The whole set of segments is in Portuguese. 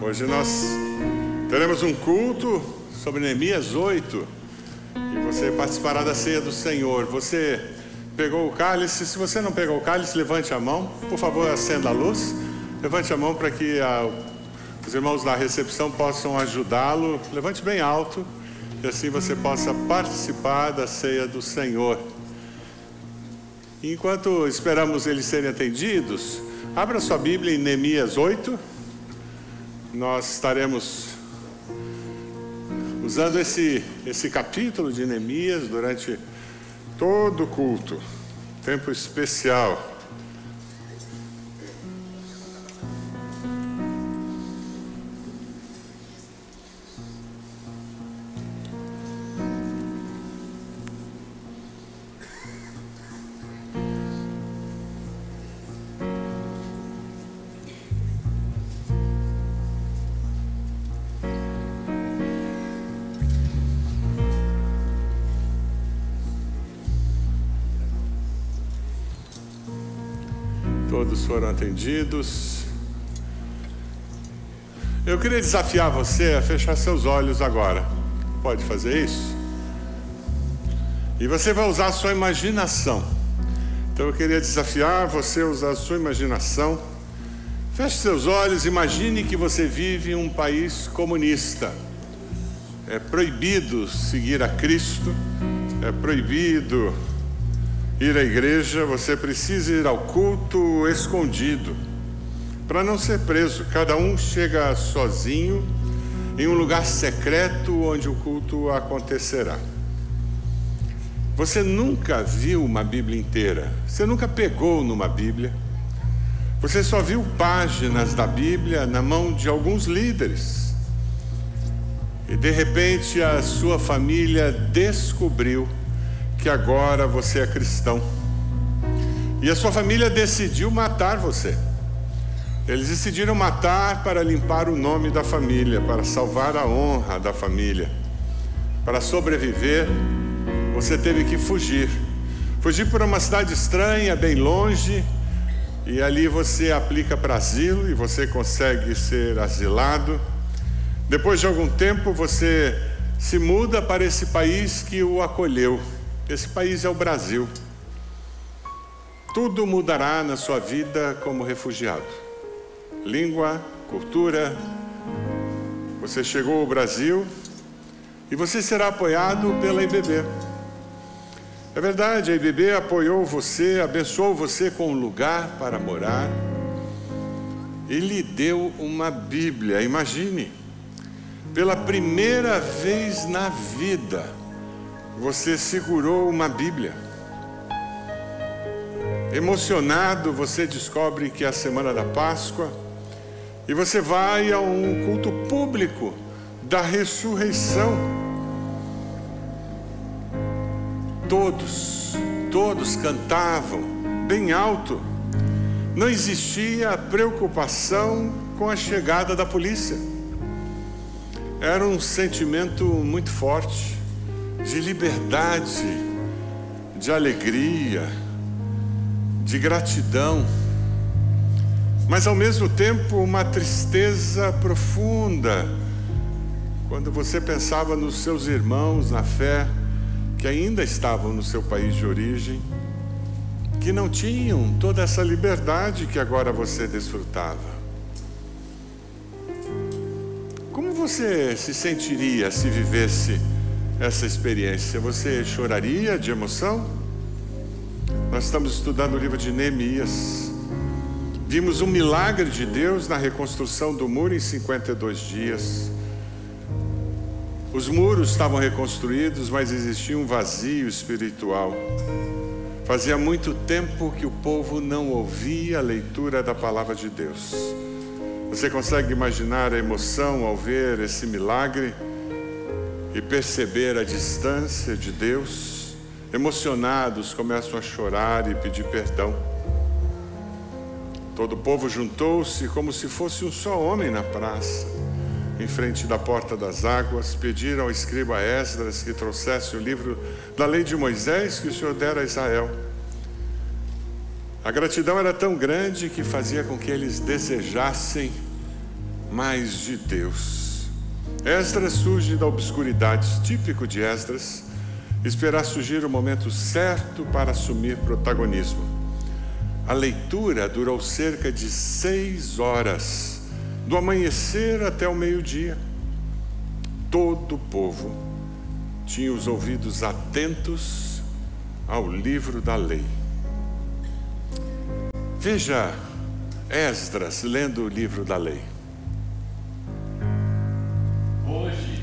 Hoje nós teremos um culto sobre Neemias 8 e você participará da ceia do Senhor. Você pegou o cálice? Se você não pegou o cálice, levante a mão. Por favor, acenda a luz. Levante a mão para que os irmãos da recepção possam ajudá-lo. Levante bem alto e assim você possa participar da ceia do Senhor. Enquanto esperamos eles serem atendidos, abra sua Bíblia em Neemias 8. Nós estaremos usando esse capítulo de Neemias durante todo o culto. Tempo especial. Todos foram atendidos. Eu queria desafiar você a fechar seus olhos agora. Pode fazer isso? E você vai usar a sua imaginação. Então eu queria desafiar você a usar a sua imaginação. Feche seus olhos, imagine que você vive em um país comunista. É proibido seguir a Cristo, é proibido ir à igreja, você precisa ir ao culto escondido, para não ser preso. Cada um chega sozinho em um lugar secreto onde o culto acontecerá. Você nunca viu uma Bíblia inteira, você nunca pegou numa Bíblia, você só viu páginas da Bíblia na mão de alguns líderes. E de repente a sua família descobriu que agora você é cristão. E a sua família decidiu matar você. Eles decidiram matar para limpar o nome da família, para salvar a honra da família. Para sobreviver, você teve que fugir. Fugir para uma cidade estranha, bem longe, e ali você aplica para asilo e você consegue ser asilado. Depois de algum tempo, você se muda para esse país que o acolheu. Esse país é o Brasil. Tudo mudará na sua vida como refugiado. Língua, cultura. Você chegou ao Brasil e você será apoiado pela IBB. É verdade, a IBB apoiou você, abençoou você com um lugar para morar e lhe deu uma Bíblia. Imagine, pela primeira vez na vida, você segurou uma Bíblia. Emocionado, você descobre que é a semana da Páscoa e você vai a um culto público da ressurreição. Todos cantavam bem alto. Não existia preocupação com a chegada da polícia. Era um sentimento muito forte de liberdade, de alegria, de gratidão, mas ao mesmo tempo uma tristeza profunda, quando você pensava nos seus irmãos na fé, que ainda estavam no seu país de origem, que não tinham toda essa liberdade que agora você desfrutava. Como você se sentiria se vivesse essa experiência? Você choraria de emoção? Nós estamos estudando o livro de Neemias. Vimos um milagre de Deus na reconstrução do muro em 52 dias. Os muros estavam reconstruídos, mas existia um vazio espiritual. Fazia muito tempo que o povo não ouvia a leitura da palavra de Deus. Você consegue imaginar a emoção ao ver esse milagre e perceber a distância de Deus? Emocionados, começam a chorar e pedir perdão. Todo o povo juntou-se como se fosse um só homem na praça, em frente da porta das águas. Pediram ao escriba Esdras que trouxesse o livro da lei de Moisés que o Senhor dera a Israel. A gratidão era tão grande que fazia com que eles desejassem mais de Deus. Esdras surge da obscuridade, típico de Esdras, esperar surgir o momento certo para assumir protagonismo. A leitura durou cerca de 6 horas, do amanhecer até o meio-dia. Todo o povo tinha os ouvidos atentos ao livro da lei. Veja Esdras lendo o livro da lei. Hoje,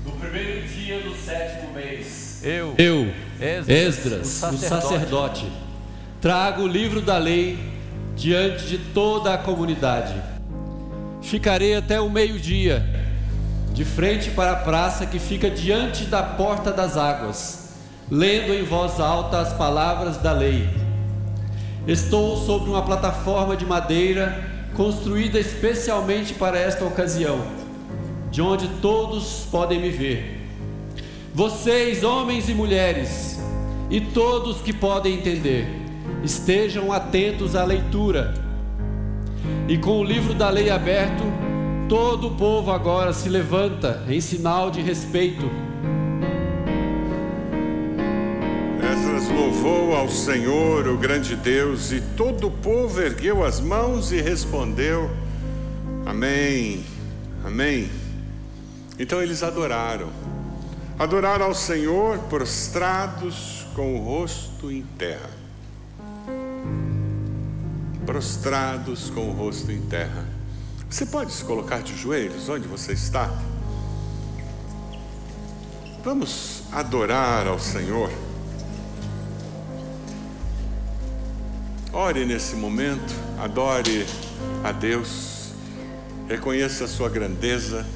no primeiro dia do 7º mês, eu, Esdras, o sacerdote, trago o livro da lei diante de toda a comunidade. Ficarei até o meio-dia, de frente para a praça que fica diante da porta das águas, lendo em voz alta as palavras da lei. Estou sobre uma plataforma de madeira construída especialmente para esta ocasião, de onde todos podem me ver. Vocês, homens e mulheres, e todos que podem entender, estejam atentos à leitura. E com o livro da lei aberto, todo o povo agora se levanta em sinal de respeito. Esdras louvou ao Senhor, o grande Deus, e todo o povo ergueu as mãos e respondeu: Amém, Amém. Então eles adoraram ao Senhor, prostrados com o rosto em terra. Prostrados com o rosto em terra. Você pode se colocar de joelhos onde você está? Vamos adorar ao Senhor. Ore nesse momento, adore a Deus, reconheça a sua grandeza.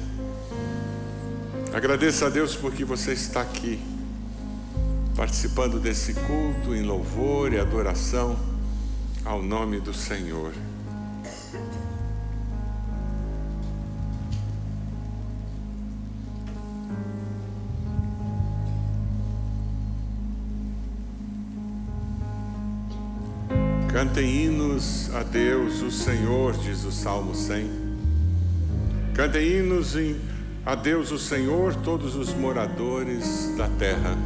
Agradeça a Deus porque você está aqui, participando desse culto em louvor e adoração ao nome do Senhor. Cantem hinos a Deus, o Senhor, diz o Salmo 100. Cantem hinos a Deus, o Senhor, todos os moradores da terra.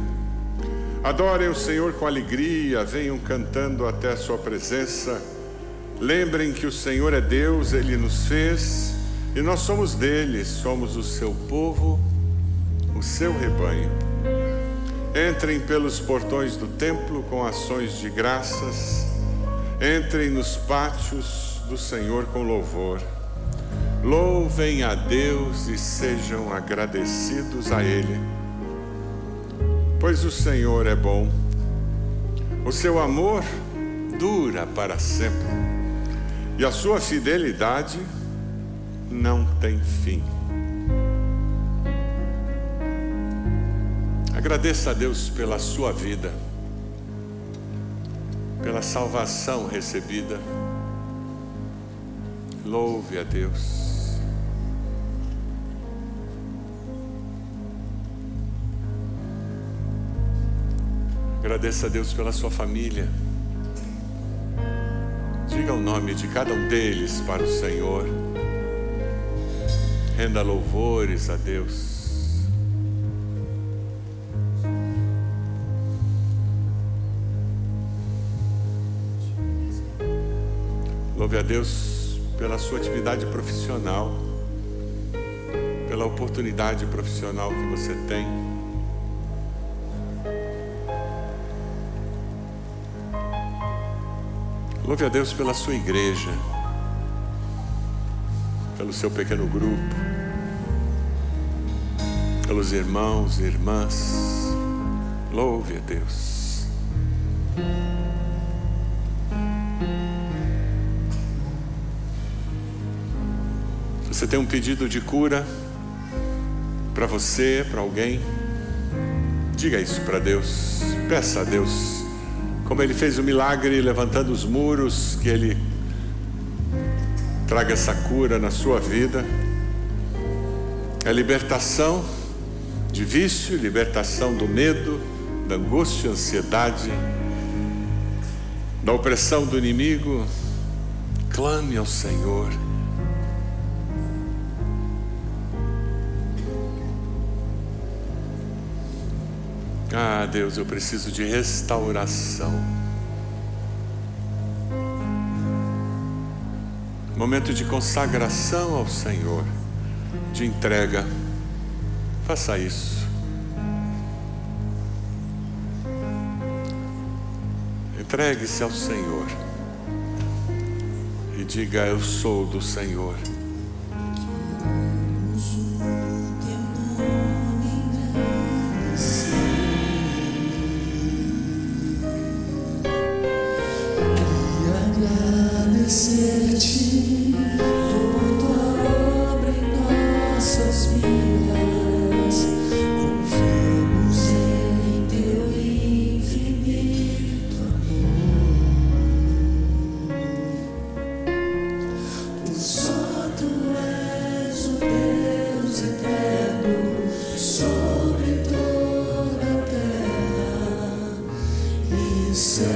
Adorem o Senhor com alegria, venham cantando até a sua presença. Lembrem que o Senhor é Deus, Ele nos fez e nós somos dele, somos o seu povo, o seu rebanho. Entrem pelos portões do templo com ações de graças. Entrem nos pátios do Senhor com louvor. Louvem a Deus e sejam agradecidos a Ele, pois o Senhor é bom. O seu amor dura para sempre e a sua fidelidade não tem fim. Agradeça a Deus pela sua vida, pela salvação recebida. Louve a Deus. Agradeça a Deus pela sua família. Diga o nome de cada um deles para o Senhor. Renda louvores a Deus. Louve a Deus pela sua atividade profissional, pela oportunidade profissional que você tem. Louve a Deus pela sua igreja, pelo seu pequeno grupo, pelos irmãos e irmãs. Louve a Deus. Você tem um pedido de cura para você, para alguém? Diga isso para Deus. Peça a Deus, como Ele fez o milagre levantando os muros, que Ele traga essa cura na sua vida. É libertação de vício, libertação do medo, da angústia, ansiedade, da opressão do inimigo. Clame ao Senhor. Ah, Deus, eu preciso de restauração. Momento de consagração ao Senhor, de entrega. Faça isso. Entregue-se ao Senhor e diga: eu sou do Senhor. Agradecer-te por tua obra em nossas vidas. Confiamos em teu infinito amor. Só tu és o Deus eterno sobre toda a terra e céu.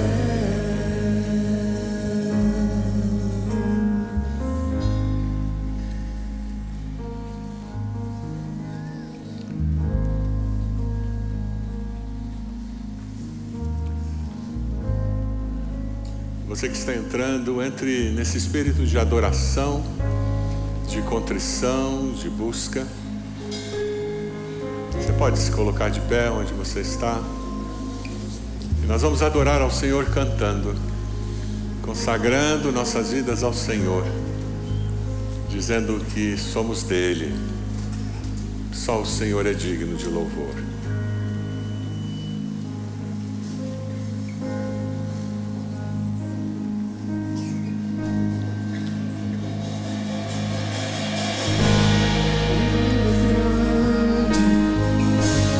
Você que está entrando, entre nesse espírito de adoração, de contrição, de busca. Você pode se colocar de pé onde você está. E nós vamos adorar ao Senhor cantando, consagrando nossas vidas ao Senhor, dizendo que somos dele. Só o Senhor é digno de louvor.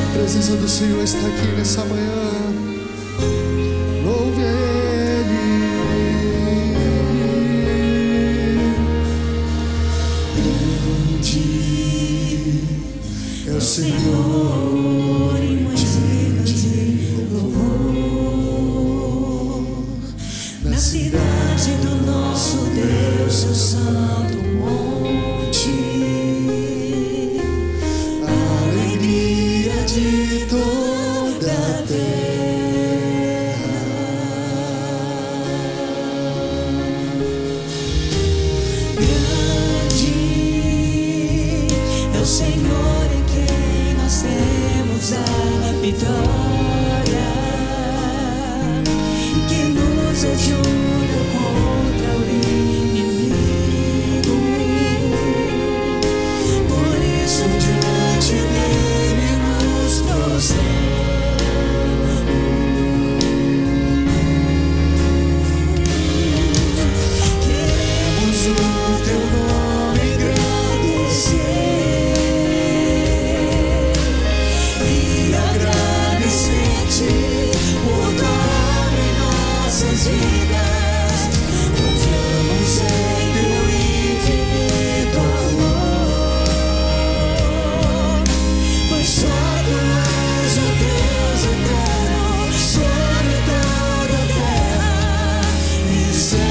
A presença do Senhor está aqui nessa manhã. Louve a Ele. Grande é o Senhor e muito digno de louvor. Na cidade do nosso Deus, o santo monte. De toda a terra, grande é o Senhor em quem nós temos a vitória, que nos ajuda contra o inimigo. Por isso diante dele queremos o teu nome engrandecer e agradecer-te por tua obra em nossas vidas. Confiamos em teu infinito amor, pois só tu és o Deus eterno sobre toda a terra e céus.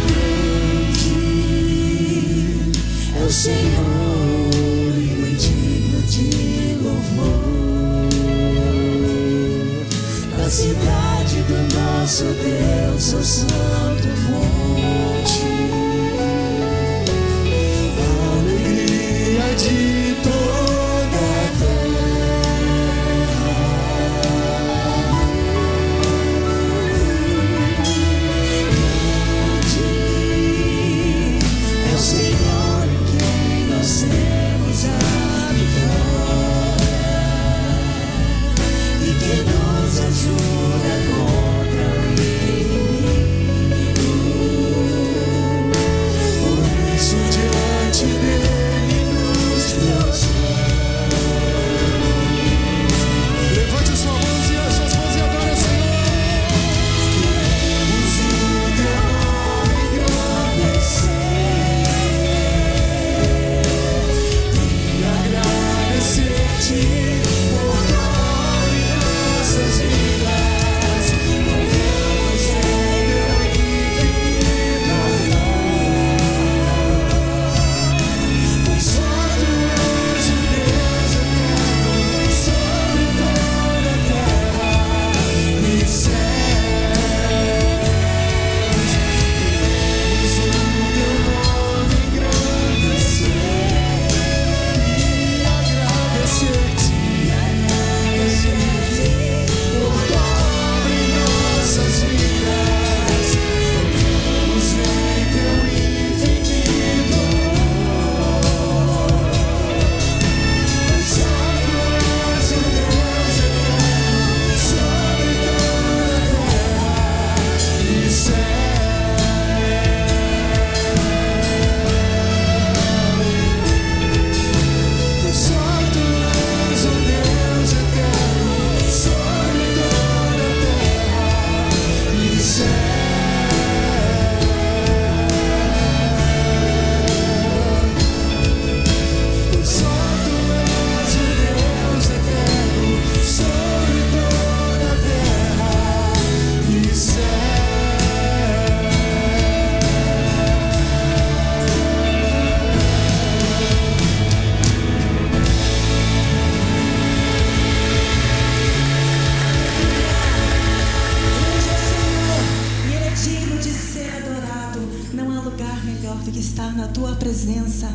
Grande é o Senhor e muito digno de louvor. Na cidade do nosso Deus, o santo monte. De toda a terra, grande é o Senhor em quem nós temos a vitória e que nos ajuda contra o inimigo. que estar na tua presença.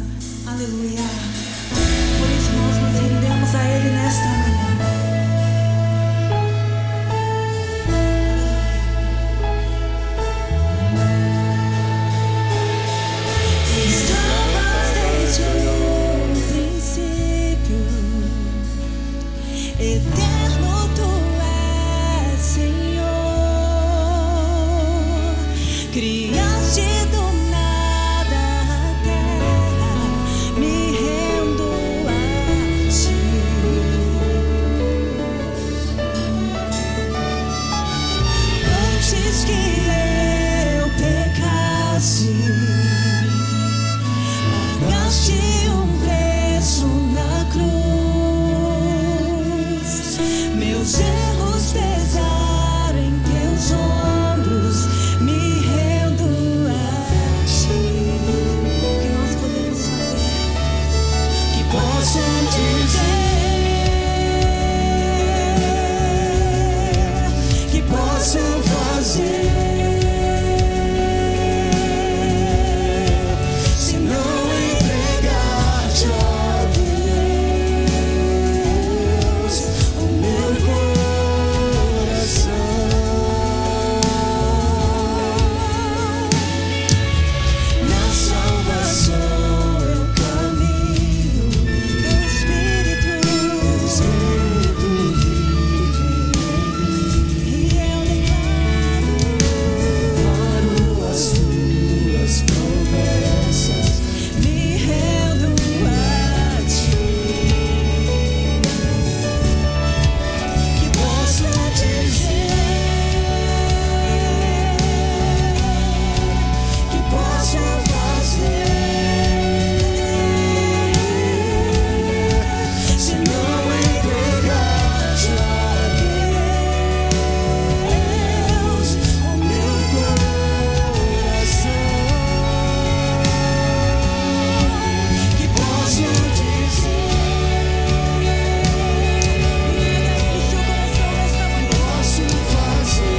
Aleluia. Por isso nós nos rendemos a Ele nesta manhã. Estavas desde o princípio, eterno tu és, Senhor. Criaste do nada a terra, me rendo a ti. Antes que eu pecasse, pagaste um preço na cruz. Meus erros pesaram em teus ombros, me rendo a ti. O que nós podemos fazer? Que posso dizer? Que posso fazer? Se não entregar-te a Deus o meu coração. Na salvação eu caminho, teu Espírito vive em mim, e eu declaro as tuas promessas, me rendo a ti. Que posso dizer? Que posso fazer? Se não entregar-te a Deus o meu coração. Que posso dizer? Posso fazer?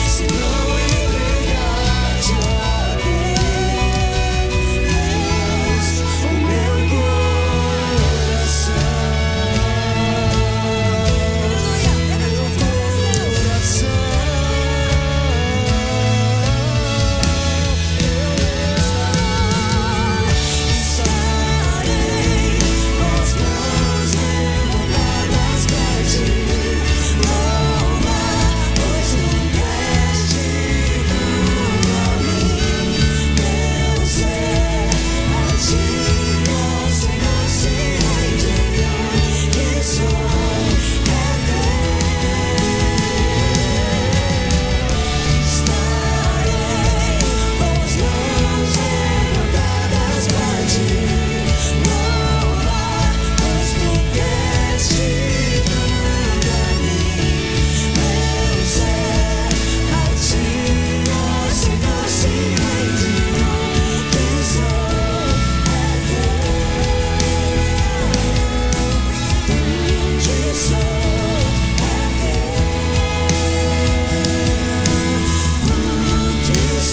Se não entregar-te a Deus o meu coração. Estarei com as mãos levantadas pra ti, louvar, pois tu deste tudo a mim. Meu ser a ti, ó Senhor, se rendirá, que sou Estarei com as mãos levantadas pra ti, louvar, pois tu deste tudo a mim. Meu ser a ti, ó Senhor, se rendirá, que sou que sou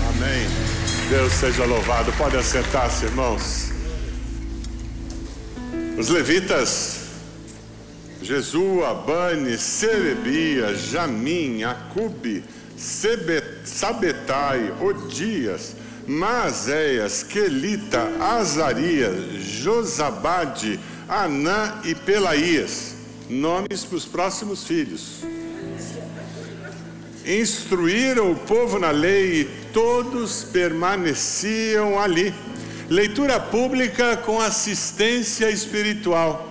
Amém. Deus seja louvado. Pode assentar-se, irmãos. Os levitas, Jesua, Bani, Serebia, Jamim, Acube, Sabetai, Odias, Maazéias, Quelita, Azarias, Josabade, Anã e Pelaías. Nomes para os próximos filhos. Instruíram o povo na lei e todos permaneciam ali. Leitura pública com assistência espiritual.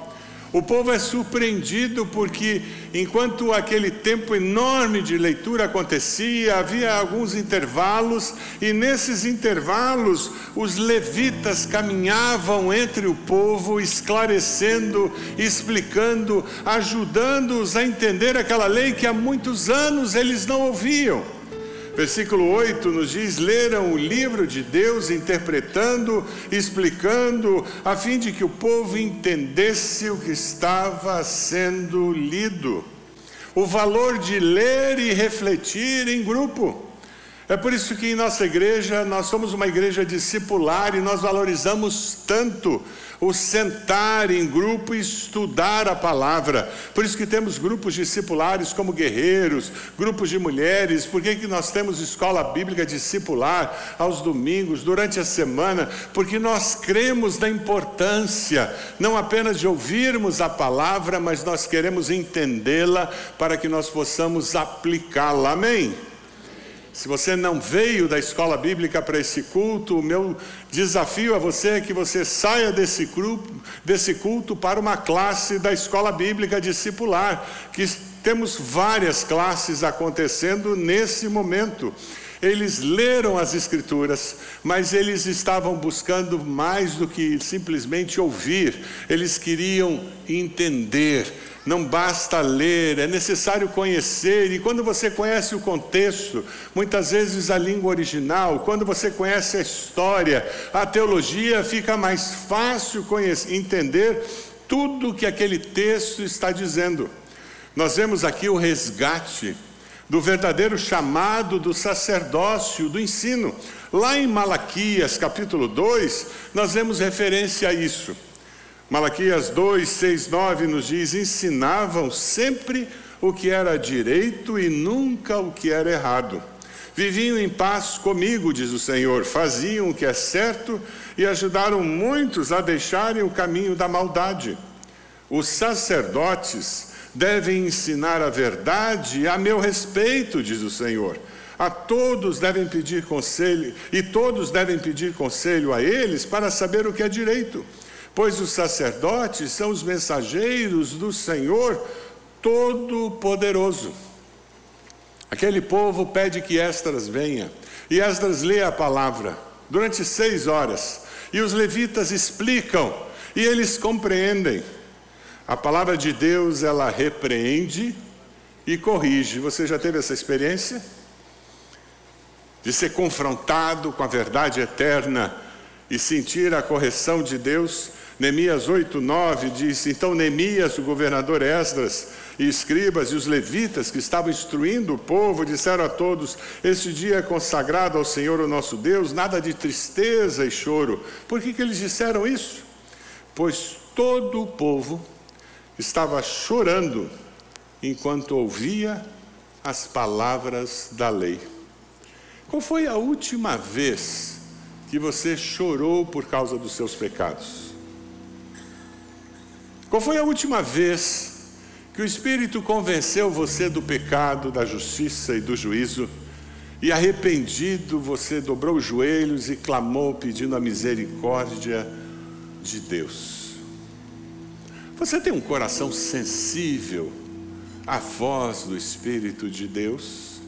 O povo é surpreendido porque, enquanto aquele tempo enorme de leitura acontecia, havia alguns intervalos, e nesses intervalos os levitas caminhavam entre o povo, esclarecendo, explicando, ajudando-os a entender aquela lei que há muitos anos eles não ouviam. Versículo 8 nos diz: leram o livro de Deus, interpretando, explicando, a fim de que o povo entendesse o que estava sendo lido. O valor de ler e refletir em grupo. É por isso que em nossa igreja, nós somos uma igreja discipular e nós valorizamos tanto o sentar em grupo e estudar a palavra. Por isso que temos grupos discipulares como guerreiros, grupos de mulheres. Por que nós temos escola bíblica discipular aos domingos, durante a semana? Porque nós cremos na importância, não apenas de ouvirmos a palavra, mas nós queremos entendê-la para que nós possamos aplicá-la. Amém? Se você não veio da escola bíblica para esse culto, o meu desafio a você é que você saia desse culto para uma classe da escola bíblica discipular, que temos várias classes acontecendo nesse momento. Eles leram as Escrituras, mas eles estavam buscando mais do que simplesmente ouvir, eles queriam entender. Não basta ler, é necessário conhecer, e quando você conhece o contexto, muitas vezes a língua original, quando você conhece a história, a teologia, fica mais fácil entender tudo que aquele texto está dizendo. Nós vemos aqui o resgate do verdadeiro chamado do sacerdócio, do ensino. Lá em Malaquias capítulo 2, nós vemos referência a isso. Malaquias 2, 6, 9 nos diz: ensinavam sempre o que era direito e nunca o que era errado. Viviam em paz comigo, diz o Senhor, faziam o que é certo e ajudaram muitos a deixarem o caminho da maldade. Os sacerdotes devem ensinar a verdade a meu respeito, diz o Senhor. A todos devem pedir conselho, e todos devem pedir conselho a eles para saber o que é direito. Pois os sacerdotes são os mensageiros do Senhor Todo-Poderoso. Aquele povo pede que Esdras venha, e Esdras lê a palavra durante 6 horas, e os levitas explicam, e eles compreendem. A palavra de Deus, ela repreende e corrige. Você já teve essa experiência? De ser confrontado com a verdade eterna e sentir a correção de Deus? Neemias 8, 9 diz: então Neemias, o governador Esdras, e escribas e os levitas que estavam instruindo o povo, disseram a todos: este dia é consagrado ao Senhor o nosso Deus, nada de tristeza e choro. Por que eles disseram isso? Pois todo o povo estava chorando enquanto ouvia as palavras da lei. Qual foi a última vez que você chorou por causa dos seus pecados? Qual foi a última vez que o Espírito convenceu você do pecado, da justiça e do juízo, e arrependido você dobrou os joelhos e clamou pedindo a misericórdia de Deus? Você tem um coração sensível à voz do Espírito de Deus?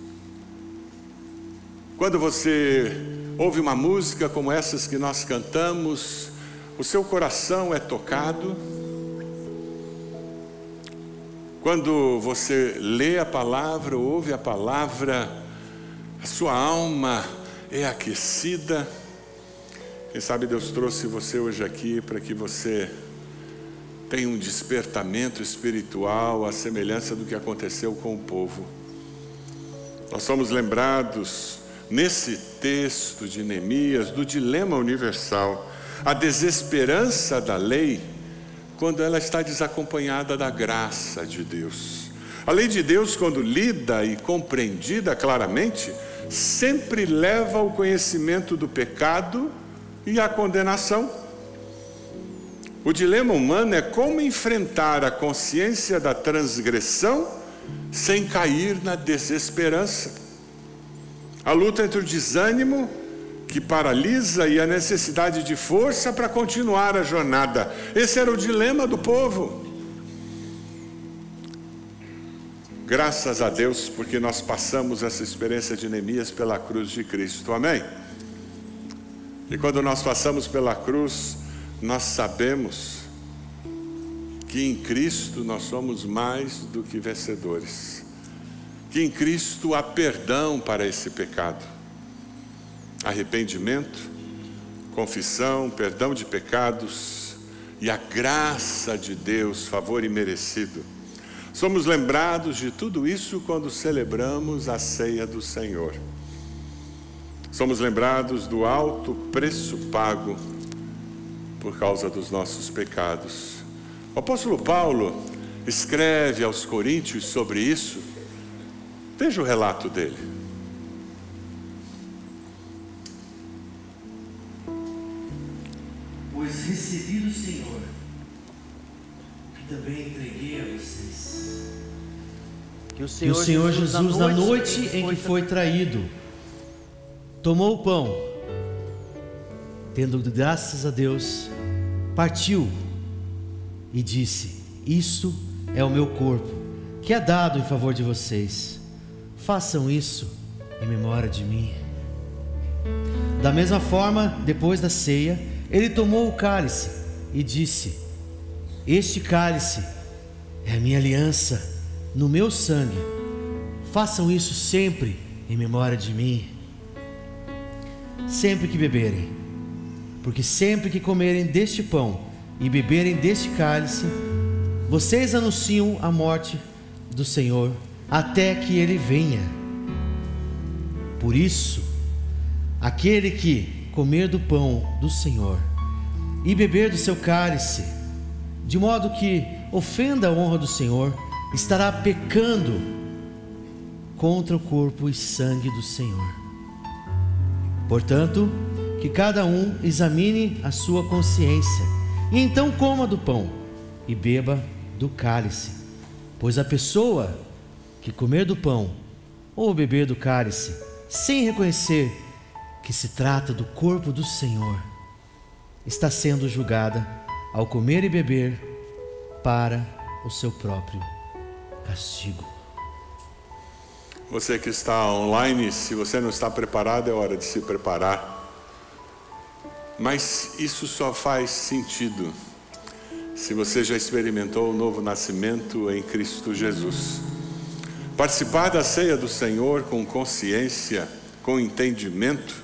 Quando você ouve uma música como essas que nós cantamos, o seu coração é tocado? Quando você lê a palavra, ouve a palavra, a sua alma é aquecida? Quem sabe Deus trouxe você hoje aqui para que você tenha um despertamento espiritual à semelhança do que aconteceu com o povo. Nós somos lembrados nesse texto de Neemias do dilema universal, a desesperança da lei quando ela está desacompanhada da graça de Deus. A lei de Deus, quando lida e compreendida claramente, sempre leva ao conhecimento do pecado e à condenação. O dilema humano é como enfrentar a consciência da transgressão sem cair na desesperança. A luta entre o desânimo que paralisa e a necessidade de força para continuar a jornada. Esse era o dilema do povo. Graças a Deus, porque nós passamos essa experiência de Neemias pela cruz de Cristo. Amém? E quando nós passamos pela cruz, nós sabemos que em Cristo nós somos mais do que vencedores. que em Cristo há perdão para esse pecado. Arrependimento, confissão, perdão de pecados e a graça de Deus, favor imerecido. Somos lembrados de tudo isso quando celebramos a ceia do Senhor. Somos lembrados do alto preço pago por causa dos nossos pecados. O apóstolo Paulo escreve aos Coríntios sobre isso. Veja o relato dele. Pois recebi do Senhor, que também entreguei a vocês, que o Senhor Jesus, na noite em que foi traído, tomou o pão, tendo graças a Deus, partiu e disse: isto é o meu corpo, que é dado em favor de vocês. Façam isso em memória de mim. Da mesma forma, depois da ceia, ele tomou o cálice e disse: este cálice é a minha aliança no meu sangue. Façam isso sempre em memória de mim. Sempre que beberem, porque sempre que comerem deste pão e beberem deste cálice, vocês anunciam a morte do Senhor até que ele venha. Por isso, aquele que comer do pão do Senhor e beber do seu cálice, de modo que ofenda a honra do Senhor, estará pecando contra o corpo e sangue do Senhor. Portanto, que cada um examine a sua consciência, e então coma do pão e beba do cálice. Pois a pessoa que comer do pão ou beber do cálice, sem reconhecer que se trata do corpo do Senhor, está sendo julgada ao comer e beber para o seu próprio castigo. Você que está online, se você não está preparado, é hora de se preparar. Mas isso só faz sentido se você já experimentou o novo nascimento em Cristo Jesus. Participar da ceia do Senhor com consciência, com entendimento,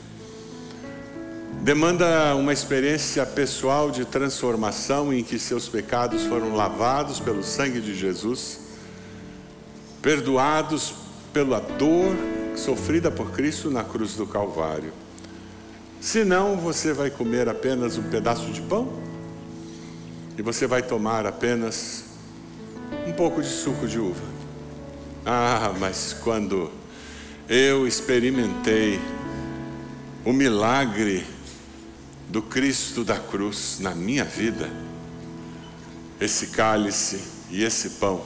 demanda uma experiência pessoal de transformação em que seus pecados foram lavados pelo sangue de Jesus, perdoados pela dor sofrida por Cristo na cruz do Calvário. Senão, você vai comer apenas um pedaço de pão e você vai tomar apenas um pouco de suco de uva. Ah, mas quando eu experimentei o milagre do Cristo da cruz na minha vida, esse cálice e esse pão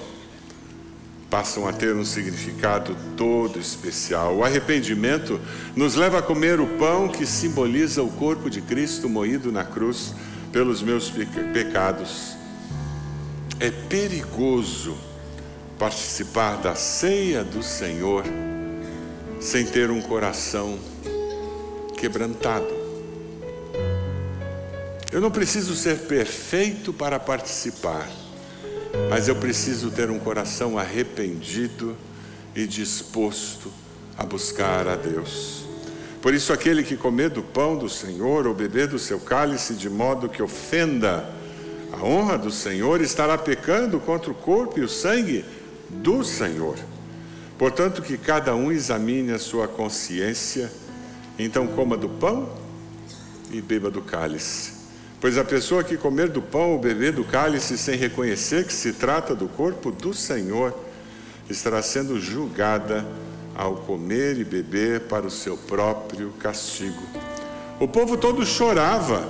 passam a ter um significado todo especial. O arrependimento nos leva a comer o pão que simboliza o corpo de Cristo moído na cruz pelos meus pecados. É perigoso participar da ceia do Senhor sem ter um coração quebrantado. Eu não preciso ser perfeito para participar, mas eu preciso ter um coração arrependido e disposto a buscar a Deus. Por isso, aquele que comer do pão do Senhor ou beber do seu cálice de modo que ofenda a honra do Senhor, estará pecando contra o corpo e o sangue do Senhor. Portanto, que cada um examine a sua consciência, então coma do pão e beba do cálice. Pois a pessoa que comer do pão ou beber do cálice sem reconhecer que se trata do corpo do Senhor, estará sendo julgada ao comer e beber para o seu próprio castigo. O povo todo chorava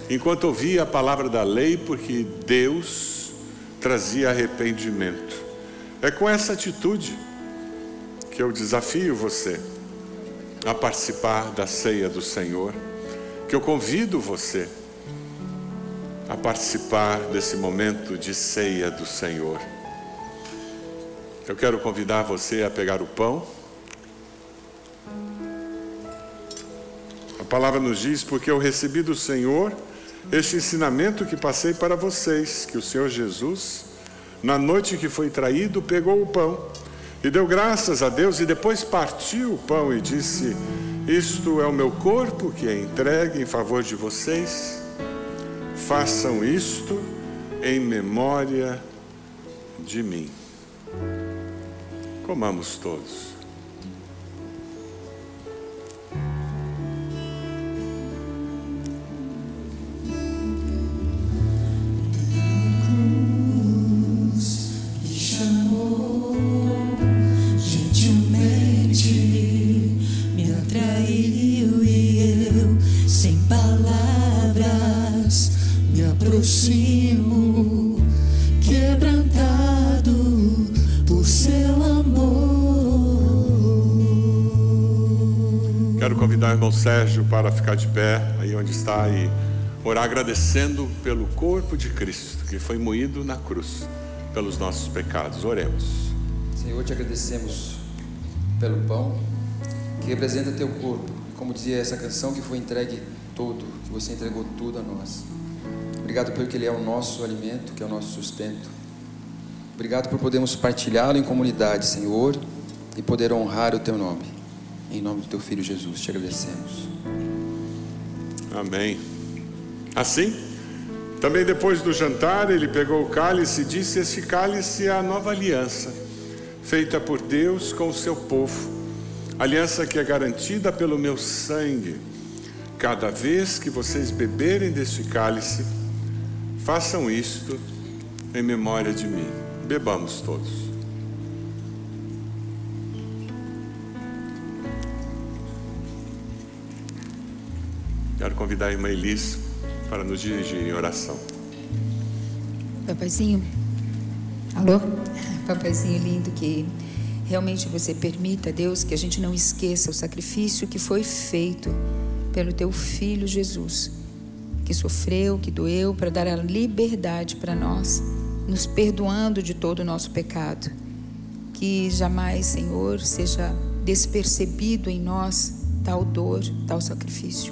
enquanto ouvia a palavra da lei, porque Deus trazia arrependimento. É com essa atitude que eu desafio você a participar da ceia do Senhor, que eu convido você a participar desse momento de ceia do Senhor. Eu quero convidar você a pegar o pão. A palavra nos diz: porque eu recebi do Senhor este ensinamento que passei para vocês, que o Senhor Jesus, na noite que foi traído, pegou o pão E deu graças a Deus e depois partiu o pão e disse: isto é o meu corpo que é entregue em favor de vocês. Façam isto em memória de mim. Comamos todos. Quebrantado por seu amor. Quero convidar o irmão Sérgio para ficar de pé, aí onde está, e orar agradecendo pelo corpo de Cristo, que foi moído na cruz pelos nossos pecados. Oremos. Senhor, te agradecemos pelo pão, que representa teu corpo. Como dizia essa canção, que foi entregue todo, que você entregou tudo a nós. Obrigado porque ele é o nosso alimento, que é o nosso sustento. Obrigado por podermos partilhá-lo em comunidade, Senhor, e poder honrar o teu nome. Em nome do teu Filho Jesus, te agradecemos. Amém. Assim, também depois do jantar, ele pegou o cálice e disse: este cálice é a nova aliança, feita por Deus com o seu povo, aliança que é garantida pelo meu sangue. Cada vez que vocês beberem deste cálice, façam isto em memória de mim. Bebamos todos. Quero convidar a irmã Elis para nos dirigir em oração. Papaizinho, alô? Papaizinho lindo, que realmente você permita, Deus, que a gente não esqueça o sacrifício que foi feito pelo teu Filho Jesus, que sofreu, que doeu para dar a liberdade para nós, nos perdoando de todo o nosso pecado. Que jamais, Senhor, seja despercebido em nós tal dor, tal sacrifício.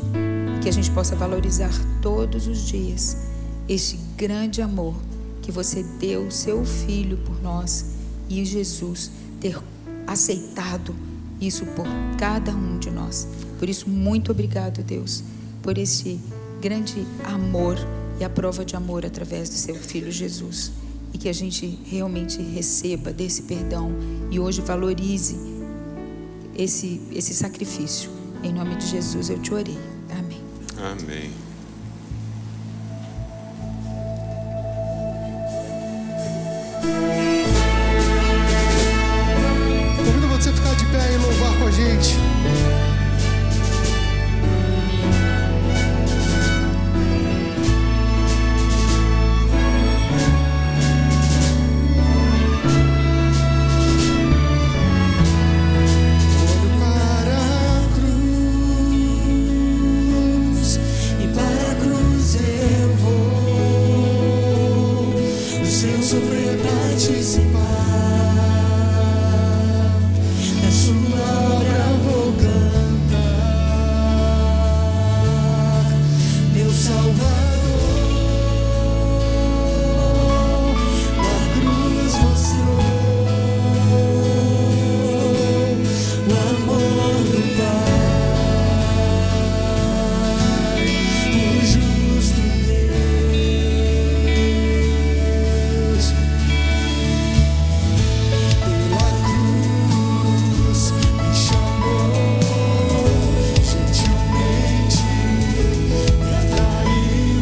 Que a gente possa valorizar todos os dias este grande amor que você deu o seu Filho por nós, e Jesus ter aceitado isso por cada um de nós. Por isso, muito obrigado, Deus, por esse grande amor e a prova de amor através do seu Filho Jesus. E que a gente realmente receba desse perdão e hoje valorize esse sacrifício. Em nome de Jesus eu te orei. Amém. Amém. Convido você a ficar de pé e louvar com a gente. Gentilmente me atraiu.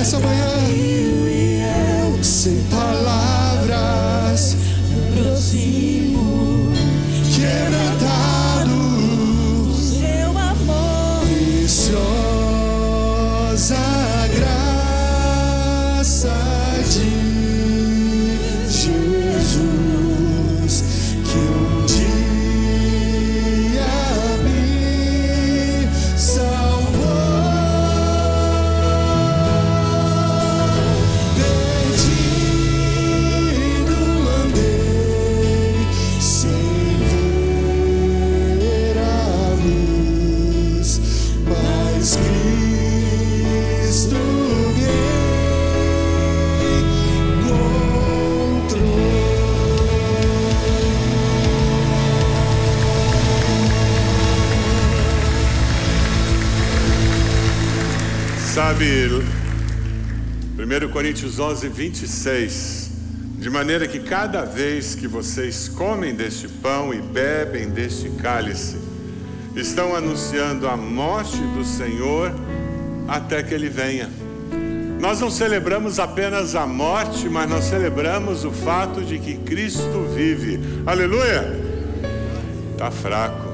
nessa manhã. Sem palavras, me aproximo, quebrantado, seu amor, preciosa graça de Jesus, que um dia me salvou. Perdido andei sem ver a luz, mas Cristo me encontrou. Sabe, 1 Coríntios 11, 26, de maneira que cada vez que vocês comem deste pão e bebem deste cálice, estão anunciando a morte do Senhor até que Ele venha. Nós não celebramos apenas a morte, mas nós celebramos o fato de que Cristo vive. Aleluia! Está fraco.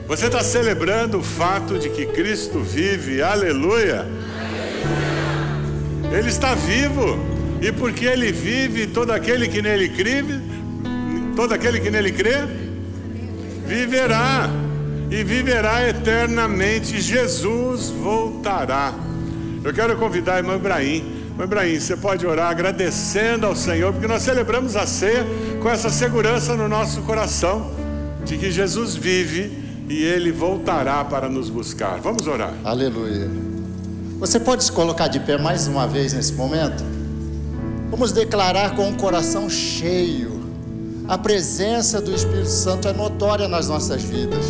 Você está celebrando o fato de que Cristo vive. Aleluia! Ele está vivo, e porque Ele vive, todo aquele que nele crê, viverá, e viverá eternamente. Jesus voltará. Eu quero convidar a irmã Ibrahim. Irmã Ibrahim, você pode orar agradecendo ao Senhor, porque nós celebramos a ceia com essa segurança no nosso coração, de que Jesus vive e Ele voltará para nos buscar. Vamos orar. Aleluia. Você pode se colocar de pé mais uma vez nesse momento? Vamos declarar com o coração cheio. A presença do Espírito Santo é notória nas nossas vidas.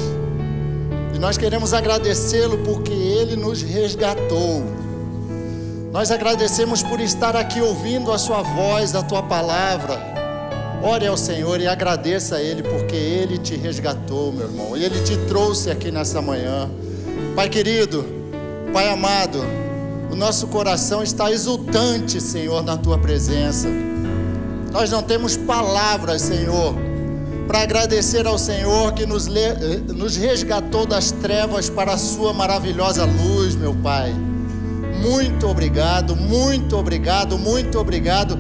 E nós queremos agradecê-lo porque Ele nos resgatou. Nós agradecemos por estar aqui ouvindo a Sua voz, a Tua palavra. Ore ao Senhor e agradeça a Ele porque Ele te resgatou, meu irmão. E Ele te trouxe aqui nessa manhã. Pai querido, Pai amado, o nosso coração está exultante, Senhor, na Tua presença. Nós não temos palavras, Senhor, para agradecer ao Senhor que nos resgatou das trevas para a Sua maravilhosa luz, meu Pai. Muito obrigado, muito obrigado, muito obrigado.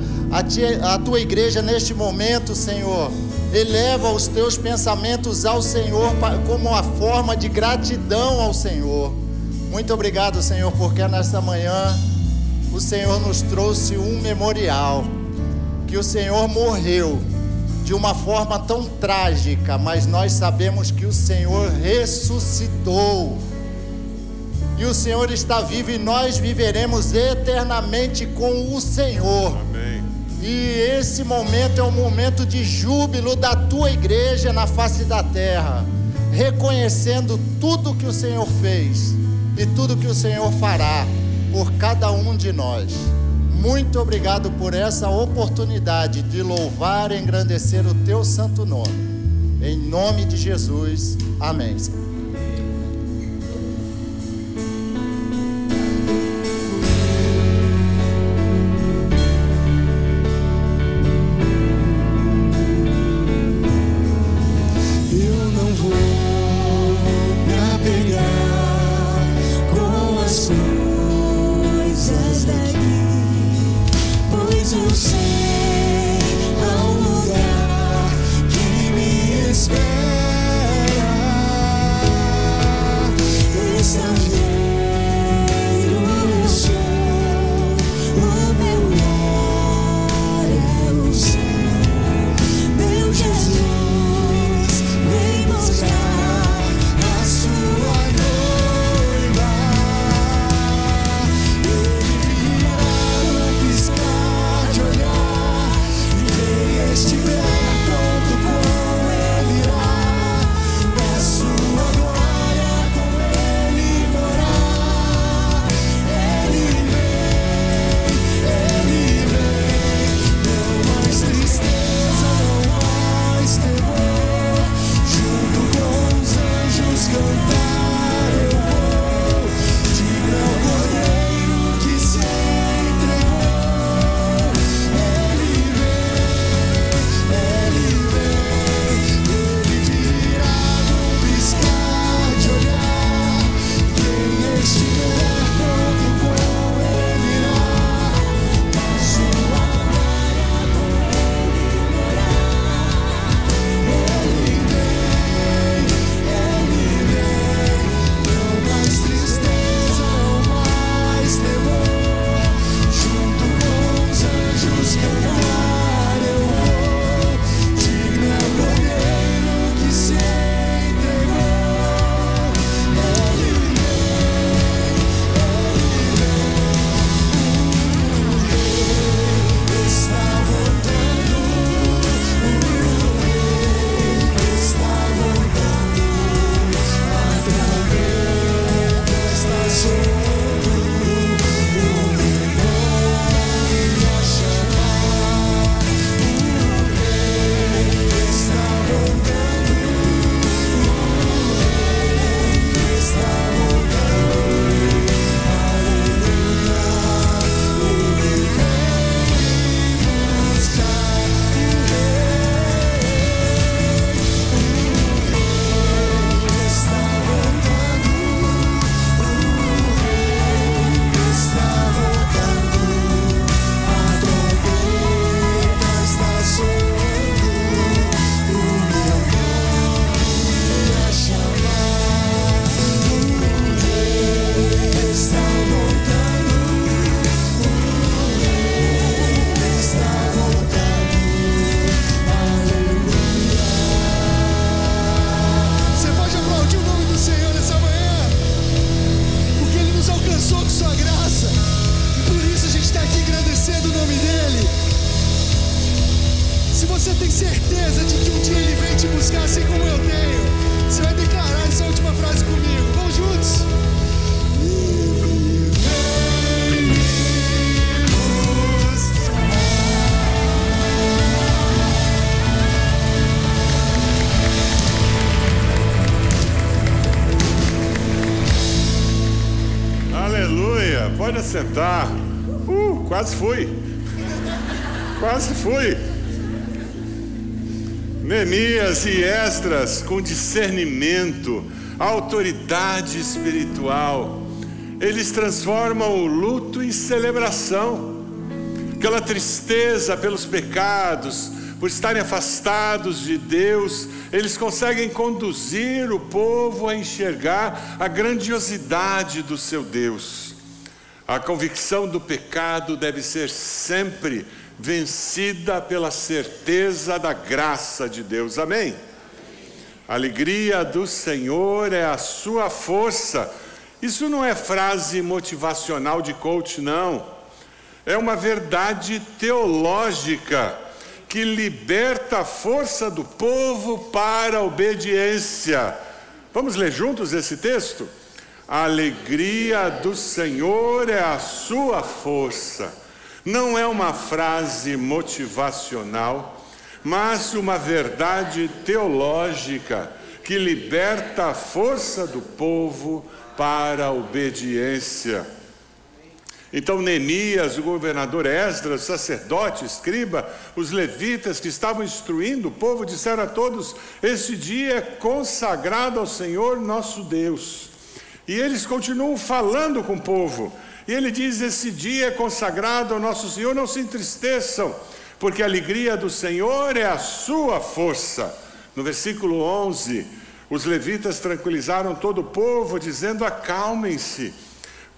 A Tua igreja neste momento, Senhor, eleva os Teus pensamentos ao Senhor como uma forma de gratidão ao Senhor. Muito obrigado, Senhor, porque nesta manhã o Senhor nos trouxe um memorial, que o Senhor morreu de uma forma tão trágica, mas nós sabemos que o Senhor ressuscitou. E o Senhor está vivo e nós viveremos eternamente com o Senhor. Amém. E esse momento é um momento de júbilo da Tua igreja na face da terra, reconhecendo tudo que o Senhor fez e tudo que o Senhor fará por cada um de nós. Muito obrigado por essa oportunidade de louvar e engrandecer o Teu santo nome. Em nome de Jesus, amém. sua graça. E por isso a gente está aqui agradecendo o nome dele. Se você tem certeza de que um dia ele vem te buscar assim como eu tenho, você vai declarar essa última frase comigo. Vamos juntos? Aleluia, pode assentar. Quase fui. Quase fui. Neemias e Esdras, com discernimento, autoridade espiritual, eles transformam o luto em celebração. Aquela tristeza pelos pecados, por estarem afastados de Deus, eles conseguem conduzir o povo a enxergar a grandiosidade do seu Deus. A convicção do pecado deve ser sempre vencida pela certeza da graça de Deus. Amém? A alegria do Senhor é a sua força. Isso não é frase motivacional de coach, não. É uma verdade teológica que liberta a força do povo para a obediência. Vamos ler juntos esse texto? A alegria do Senhor é a sua força. Não é uma frase motivacional, mas uma verdade teológica que liberta a força do povo para a obediência. Então Neemias, o governador Esdras, o sacerdote, escriba, os levitas que estavam instruindo o povo, disseram a todos: este dia é consagrado ao Senhor nosso Deus. E eles continuam falando com o povo. E ele diz: esse dia é consagrado ao nosso Senhor, não se entristeçam, porque a alegria do Senhor é a sua força. No versículo 11, os levitas tranquilizaram todo o povo, dizendo: acalmem-se,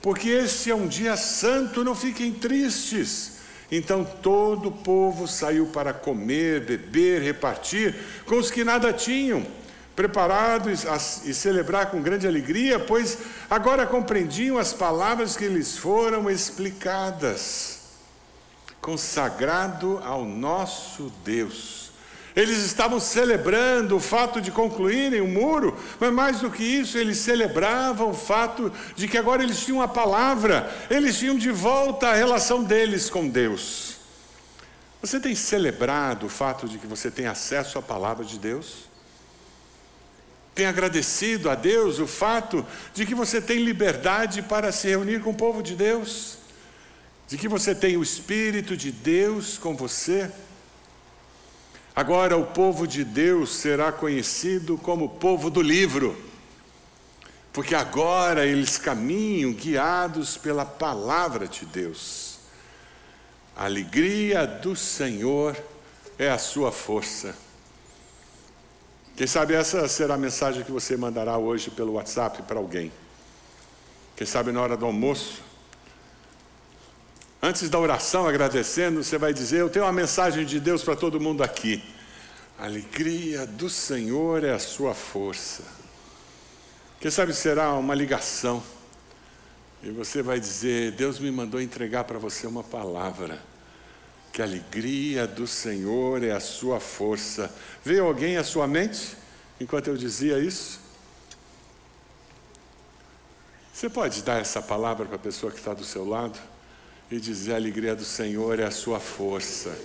porque esse é um dia santo, não fiquem tristes. Então todo o povo saiu para comer, beber, repartir com os que nada tinham, preparados e celebrar com grande alegria, pois agora compreendiam as palavras que lhes foram explicadas. Consagrado ao nosso Deus. Eles estavam celebrando o fato de concluírem o muro, mas mais do que isso, eles celebravam o fato de que agora eles tinham a palavra, eles tinham de volta a relação deles com Deus. Você tem celebrado o fato de que você tem acesso à palavra de Deus? Tem agradecido a Deus o fato de que você tem liberdade para se reunir com o povo de Deus? De que você tem o Espírito de Deus com você? Agora o povo de Deus será conhecido como o povo do livro, porque agora eles caminham guiados pela palavra de Deus. A alegria do Senhor é a sua força. Quem sabe essa será a mensagem que você mandará hoje pelo WhatsApp para alguém. Quem sabe na hora do almoço, antes da oração, agradecendo, você vai dizer: eu tenho uma mensagem de Deus para todo mundo aqui. A alegria do Senhor é a sua força. Quem sabe será uma ligação. E você vai dizer: Deus me mandou entregar para você uma palavra. Que a alegria do Senhor é a sua força. Veio alguém à sua mente enquanto eu dizia isso? Você pode dar essa palavra para a pessoa que está do seu lado? E dizer: a alegria do Senhor é a sua força.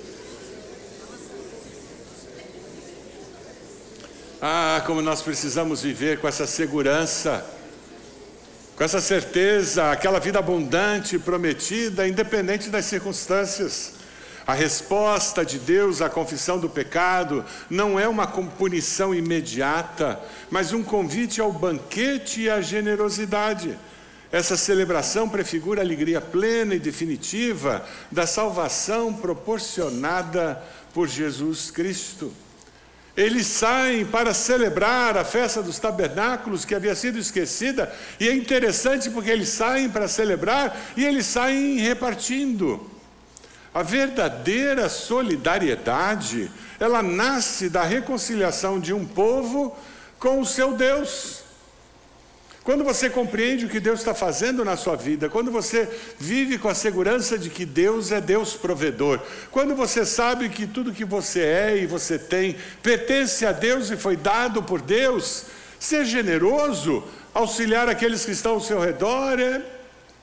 Ah, como nós precisamos viver com essa segurança, com essa certeza, aquela vida abundante, prometida, independente das circunstâncias. A resposta de Deus à confissão do pecado não é uma punição imediata, mas um convite ao banquete e à generosidade. Essa celebração prefigura a alegria plena e definitiva da salvação proporcionada por Jesus Cristo. Eles saem para celebrar a festa dos tabernáculos que havia sido esquecida, e é interessante porque eles saem para celebrar e eles saem repartindo. A verdadeira solidariedade, ela nasce da reconciliação de um povo com o seu Deus. Quando você compreende o que Deus está fazendo na sua vida, quando você vive com a segurança de que Deus é Deus provedor, quando você sabe que tudo que você é e você tem pertence a Deus e foi dado por Deus, ser generoso, auxiliar aqueles que estão ao seu redor é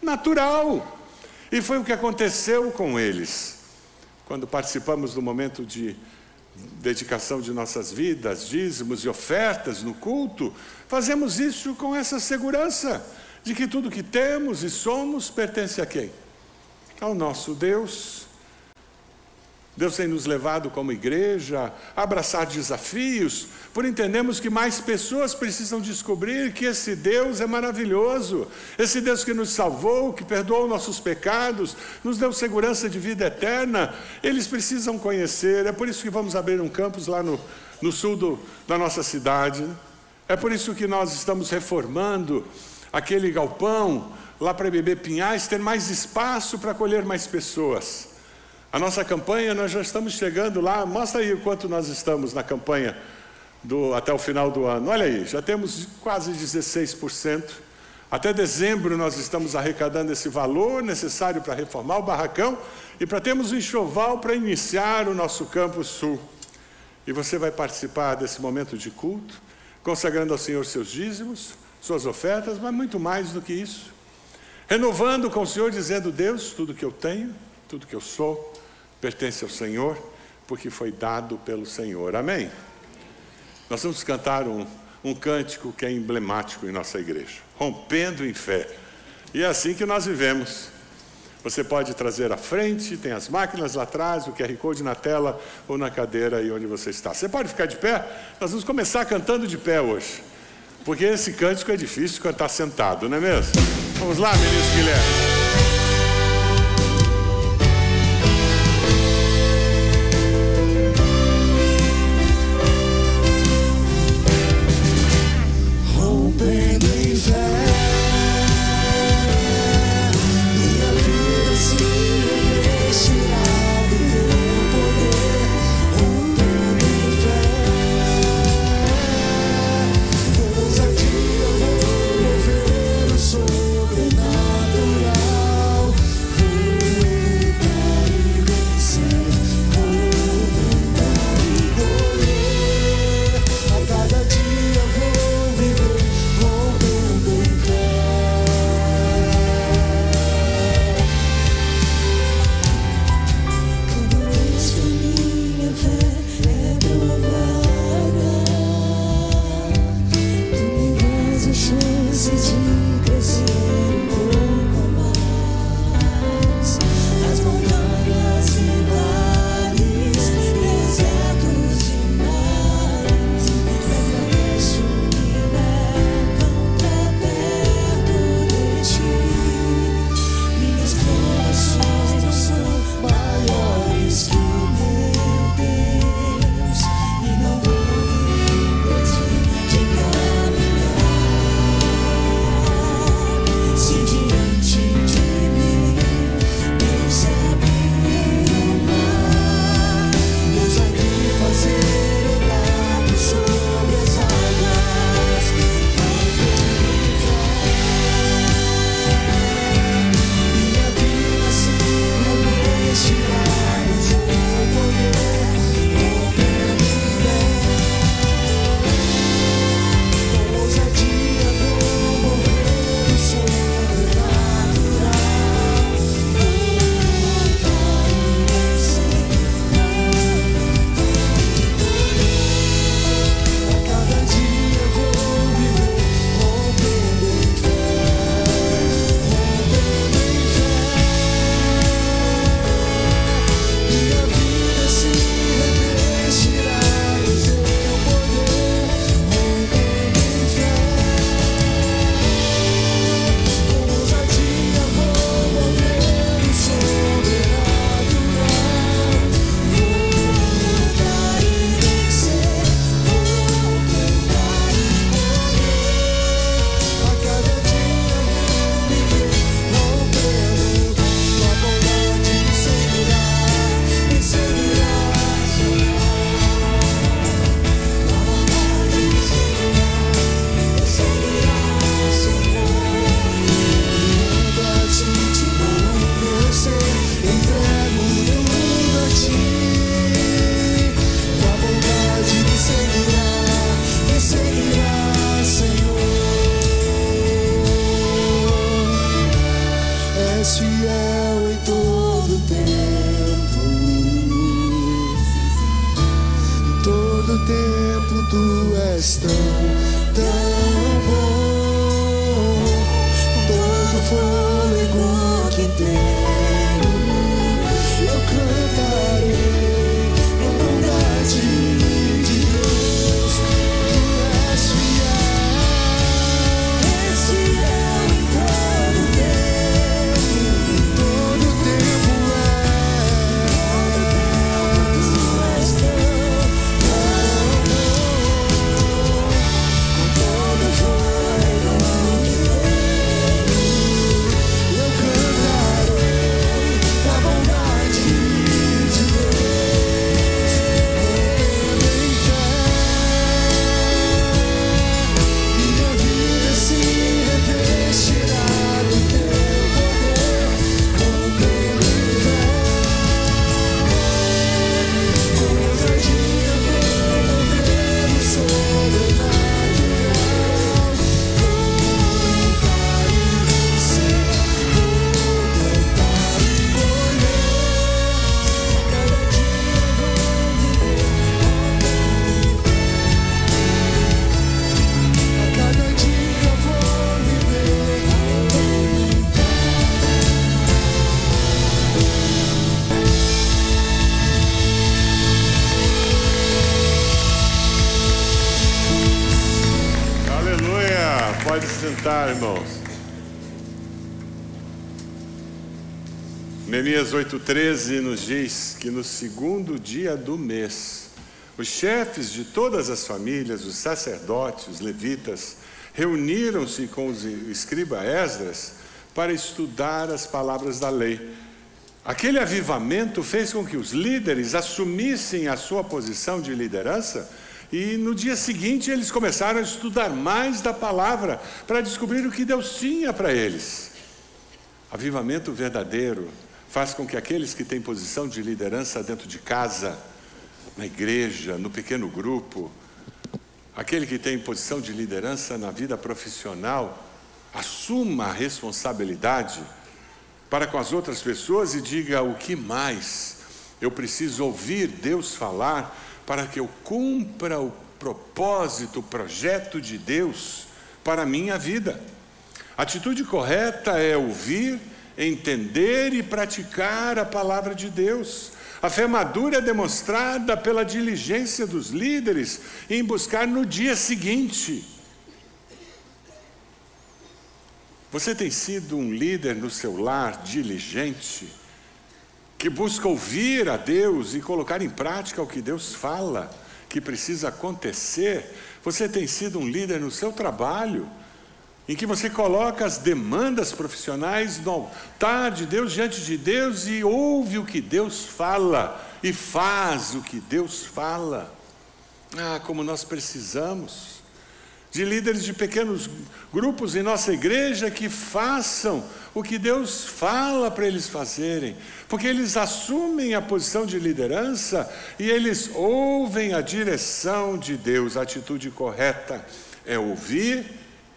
natural. E foi o que aconteceu com eles. Quando participamos do momento de dedicação de nossas vidas, dízimos e ofertas no culto, fazemos isso com essa segurança de que tudo que temos e somos pertence a quem? Ao nosso Deus. Deus tem nos levado como igreja a abraçar desafios, por entendermos que mais pessoas precisam descobrir que esse Deus é maravilhoso, esse Deus que nos salvou, que perdoou nossos pecados, nos deu segurança de vida eterna, eles precisam conhecer. É por isso que vamos abrir um campus lá no sul da nossa cidade, é por isso que nós estamos reformando aquele galpão lá para Bebê Pinhais, ter mais espaço para acolher mais pessoas. A nossa campanha, nós já estamos chegando lá, mostra aí o quanto nós estamos na campanha até o final do ano. Olha aí, já temos quase 16%. Até dezembro nós estamos arrecadando esse valor necessário para reformar o barracão e para termos um enxoval para iniciar o nosso campus sul. E você vai participar desse momento de culto, consagrando ao Senhor seus dízimos, suas ofertas, mas muito mais do que isso. Renovando com o Senhor, dizendo: Deus, tudo que eu tenho, tudo que eu sou, pertence ao Senhor, porque foi dado pelo Senhor. Amém? Nós vamos cantar um cântico que é emblemático em nossa igreja, rompendo em fé. E é assim que nós vivemos. Você pode trazer à frente, tem as máquinas lá atrás, o QR Code na tela ou na cadeira aí onde você está. Você pode ficar de pé? Nós vamos começar cantando de pé hoje, porque esse cântico é difícil cantar sentado, não é mesmo? Vamos lá, ministro Guilherme. Sobrenatural és fiel em todo tempo. Em todo tempo tu és tão bom. Todo fôlego que tenho, eu cantarei a bondade de Deus. Tu és fiel em todo tempo. Todo tempo tu és tão bom. Todo fôlego que tenho, eu cantarei a bondade de Deus. Em fé, minha vida se revestirá do teu poder. Rompendo em fé, com ousadia vou ver o sobrenatural. Vou cantar e vencer, vou plantar e colher. Cada dia vou viver, a cada dia vou viver. Aleluia! Pode se sentar, irmãos. Neemias 8,13 nos diz que no segundo dia do mês, os chefes de todas as famílias, os sacerdotes, os levitas, reuniram-se com o escriba Esdras para estudar as palavras da lei. Aquele avivamento fez com que os líderes assumissem a sua posição de liderança e no dia seguinte eles começaram a estudar mais da palavra para descobrir o que Deus tinha para eles. Avivamento verdadeiro faz com que aqueles que têm posição de liderança dentro de casa, na igreja, no pequeno grupo, aquele que tem posição de liderança na vida profissional, assuma a responsabilidade para com as outras pessoas e diga: o que mais eu preciso ouvir Deus falar para que eu cumpra o propósito, o projeto de Deus para a minha vida. A atitude correta é ouvir, entender e praticar a palavra de Deus. A fé madura é demonstrada pela diligência dos líderes em buscar no dia seguinte. Você tem sido um líder no seu lar diligente, que busca ouvir a Deus e colocar em prática o que Deus fala, que precisa acontecer? Você tem sido um líder no seu trabalho, em que você coloca as demandas profissionais no altar de Deus, diante de Deus, e ouve o que Deus fala, e faz o que Deus fala? Ah, como nós precisamos de líderes de pequenos grupos em nossa igreja que façam o que Deus fala para eles fazerem, porque eles assumem a posição de liderança e eles ouvem a direção de Deus. A atitude correta é ouvir,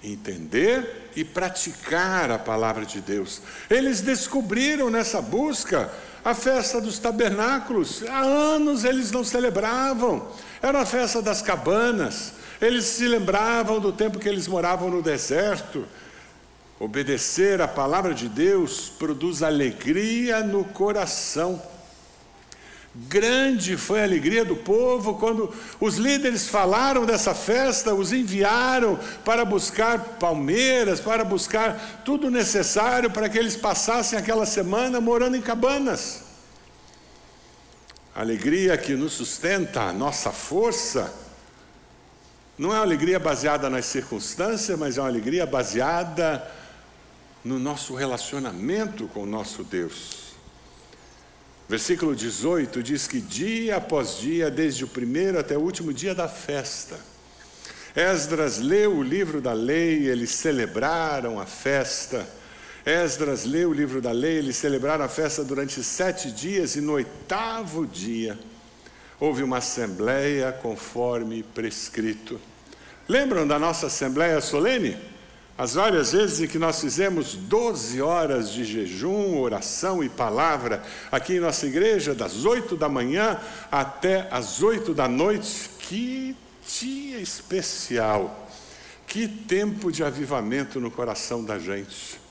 entender e praticar a palavra de Deus. Eles descobriram nessa busca a festa dos tabernáculos. Há anos eles não celebravam, era a festa das cabanas. Eles se lembravam do tempo que eles moravam no deserto. Obedecer a palavra de Deus produz alegria no coração. Grande foi a alegria do povo quando os líderes falaram dessa festa, os enviaram para buscar palmeiras, para buscar tudo necessário para que eles passassem aquela semana morando em cabanas. A alegria que nos sustenta, a nossa força, não é uma alegria baseada nas circunstâncias, mas é uma alegria baseada no nosso relacionamento com o nosso Deus. Versículo 18 diz que dia após dia, desde o primeiro até o último dia da festa, Esdras leu o livro da lei, eles celebraram a festa. Esdras leu o livro da lei, eles celebraram a festa durante 7 dias e no 8º dia houve uma assembleia conforme prescrito. Lembram da nossa assembleia solene? As várias vezes em que nós fizemos 12 horas de jejum, oração e palavra aqui em nossa igreja, das 8 da manhã até as 8 da noite, que dia especial, que tempo de avivamento no coração da gente.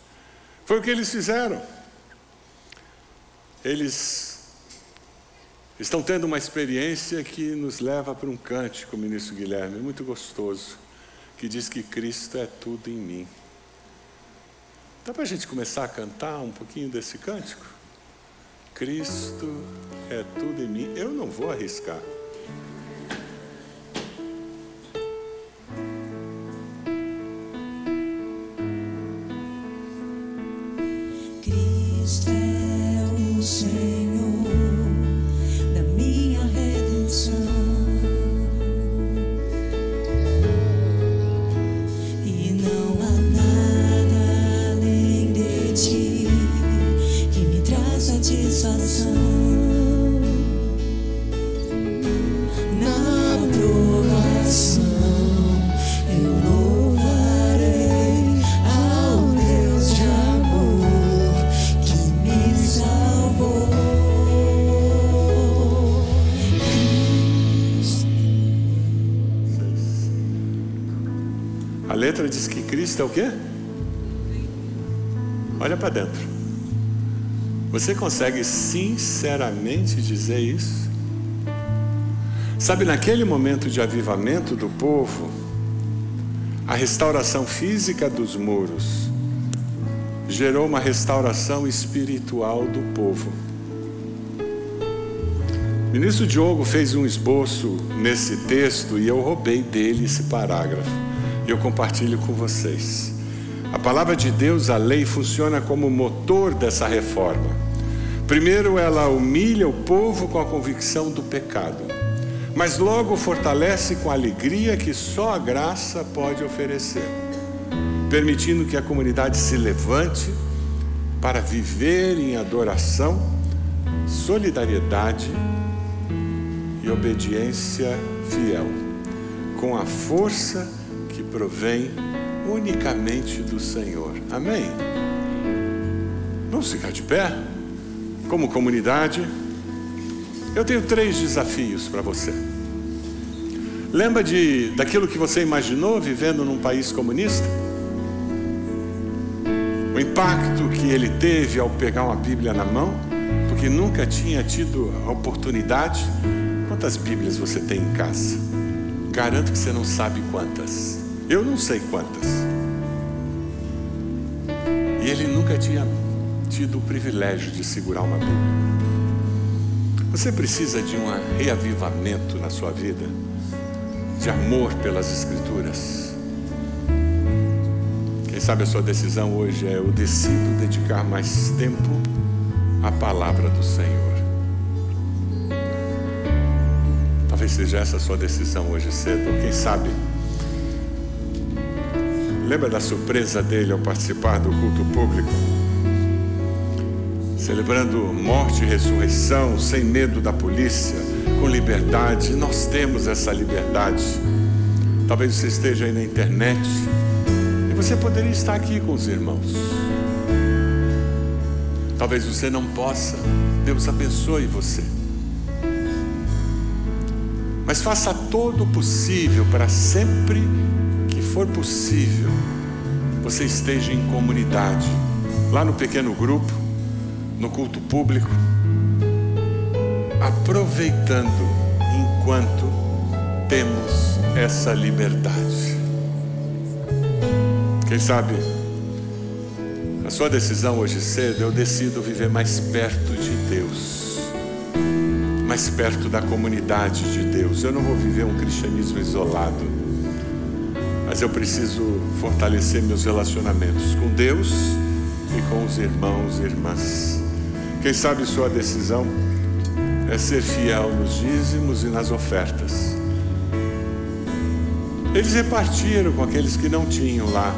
Foi o que eles fizeram. Eles estão tendo uma experiência que nos leva para um cântico, ministro Guilherme, muito gostoso, que diz que Cristo é tudo em mim. Dá para a gente começar a cantar um pouquinho desse cântico? Cristo é tudo em mim. Eu não vou arriscar. Cristo é o Senhor da minha redenção. Satisfação na provação, eu louvarei ao Deus de amor que me salvou. A letra diz que Cristo é o quê? Olha para dentro. Você consegue sinceramente dizer isso? Sabe, naquele momento de avivamento do povo, a restauração física dos muros gerou uma restauração espiritual do povo. O ministro Diogo fez um esboço nesse texto e eu roubei dele esse parágrafo. E eu compartilho com vocês. A palavra de Deus, a lei, funciona como motor dessa reforma. Primeiro, ela humilha o povo com a convicção do pecado, mas logo fortalece com a alegria que só a graça pode oferecer, permitindo que a comunidade se levante para viver em adoração, solidariedade e obediência fiel, com a força que provém unicamente do Senhor. Amém? Vamos ficar de pé? Como comunidade, eu tenho 3 desafios para você. Lembra daquilo que você imaginou vivendo num país comunista? O impacto que ele teve ao pegar uma Bíblia na mão, porque nunca tinha tido a oportunidade. Quantas Bíblias você tem em casa? Garanto que você não sabe quantas. Eu não sei quantas. E ele nunca tinha tido o privilégio de segurar uma Bíblia. Você precisa de um reavivamento na sua vida, de amor pelas Escrituras. Quem sabe a sua decisão hoje é: eu decido dedicar mais tempo à palavra do Senhor. Talvez seja essa a sua decisão hoje cedo, ou quem sabe, lembra da surpresa dele ao participar do culto público? Celebrando morte e ressurreição, sem medo da polícia, com liberdade. Nós temos essa liberdade. Talvez você esteja aí na internet e você poderia estar aqui com os irmãos. Talvez você não possa. Deus abençoe você. Mas faça todo o possível para sempre que for possível você esteja em comunidade, lá no pequeno grupo, no culto público, aproveitando enquanto temos essa liberdade. Quem sabe a sua decisão hoje cedo: eu decido viver mais perto de Deus, mais perto da comunidade de Deus. Eu não vou viver um cristianismo isolado, mas eu preciso fortalecer meus relacionamentos com Deus e com os irmãos e irmãs. Quem sabe sua decisão é ser fiel nos dízimos e nas ofertas. Eles repartiram com aqueles que não tinham lá